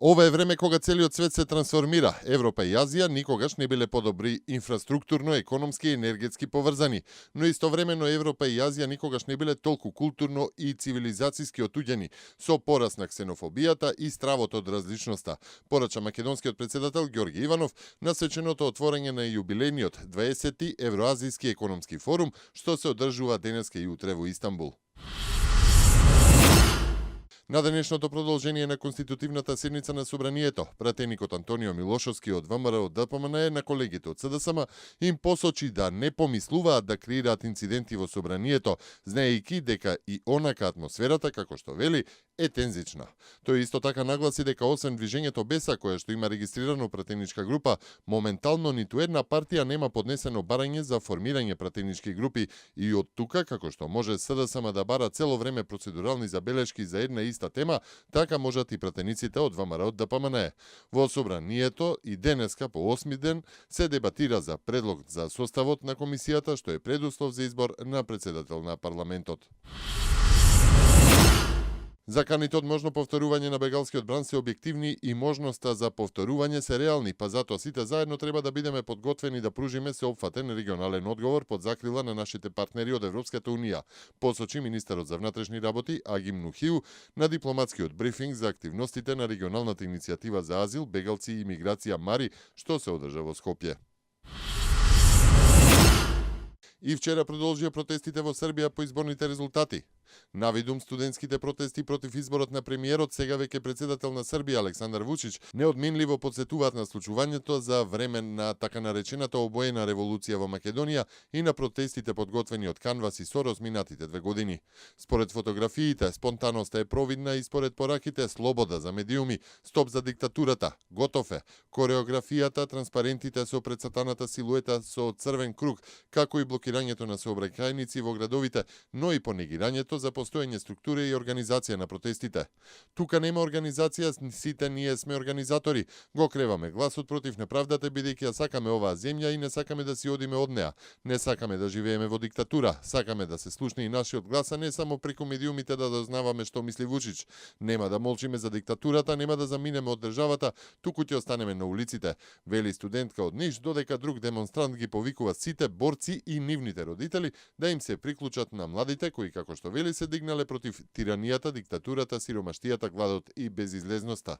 Ова е време кога целиот свет се трансформира. Европа и Азија никогаш не биле подобри инфраструктурно, економски и енергетски поврзани, но истовремено Европа и Азија никогаш не биле толку културно и цивилизацијски отуѓени, со пораст на ксенофобијата и стравот од различноста, порача македонскиот председател Ѓорги Иванов на свеченото отворање на јубилејниот 20-ти Евроазијски економски форум, што се одржува денеска и утре во Истанбул. На денешното продолжение на конститутивната седница на Собранието, пратеникот Антонио Милошовски од ВМРО ДПМН на колегите од СДСМ им посочи да не помислуваат да креираат инциденти во Собранието, знаејќи дека и онака атмосферата, како што вели, е тензична. Тој исто така нагласи дека освен движењето Беса, кое што има регистрирано пратеничка група, моментално ниту една партија нема поднесено барање за формирање пратенички групи и од тука, како што може СДСМ да бара цело време процедурални забелешки за една иста тема, така можат и пратениците од ВМРО ДПМН. Во Собранието и денеска по 8 ден се дебатира за предлог за составот на комисијата, што е предуслов за избор на председател на парламентот. Заканите од можно повторување на бегалскиот бран се објективни и можноста за повторување се реални, па затоа сите заедно треба да бидеме подготвени да пружиме сеопфатен регионален одговор под закрила на нашите партнери од Европската унија, посочи министерот за внатрешни работи Агим Нухиу на дипломатскиот брифинг за активностите на регионалната иницијатива за азил, бегалци и имиграција Мари, што се одржа во Скопје. И вчера продолжија протестите во Србија по изборните резултати. Навидум студентските протести против изборот на премиерот, сега веќе председател на Србија Александар Вучич, неодменливо подсетуваат на случувањето за време на така наречената обоена револуција во Македонија и на протестите подготвени од Канвас и Сорос минатите 2 години. Според фотографиите, спонтаноста е провидна и според пораките слобода за медиуми, стоп за диктатурата, готов е, кореографијата, транспарентите со прецатаната силуета со црвен круг, како и блокирањето на сообраќајници во градовите, но и понегирањето за постоење структура и организација на протестите. Тука нема организација, сите ние сме организатори. Го креваме гласот против неправдата бидејќи ја сакаме оваа земја и не сакаме да си одиме од неа. Не сакаме да живееме во диктатура. Сакаме да се слушне и нашиот глас, а не само преку медиумите да дознаваме што мисли Вучич. Нема да молчиме за диктатурата, нема да заминеме од државата, туку ќе останеме на улиците. Вели студентка од Ниш, додека друг демонстрант ги повикува сите борци и нивните родители да им се приклучат на младите кои, како што вели, се дигнале против тиранијата, диктатурата, сиромаштијата, гладот и безизлезноста.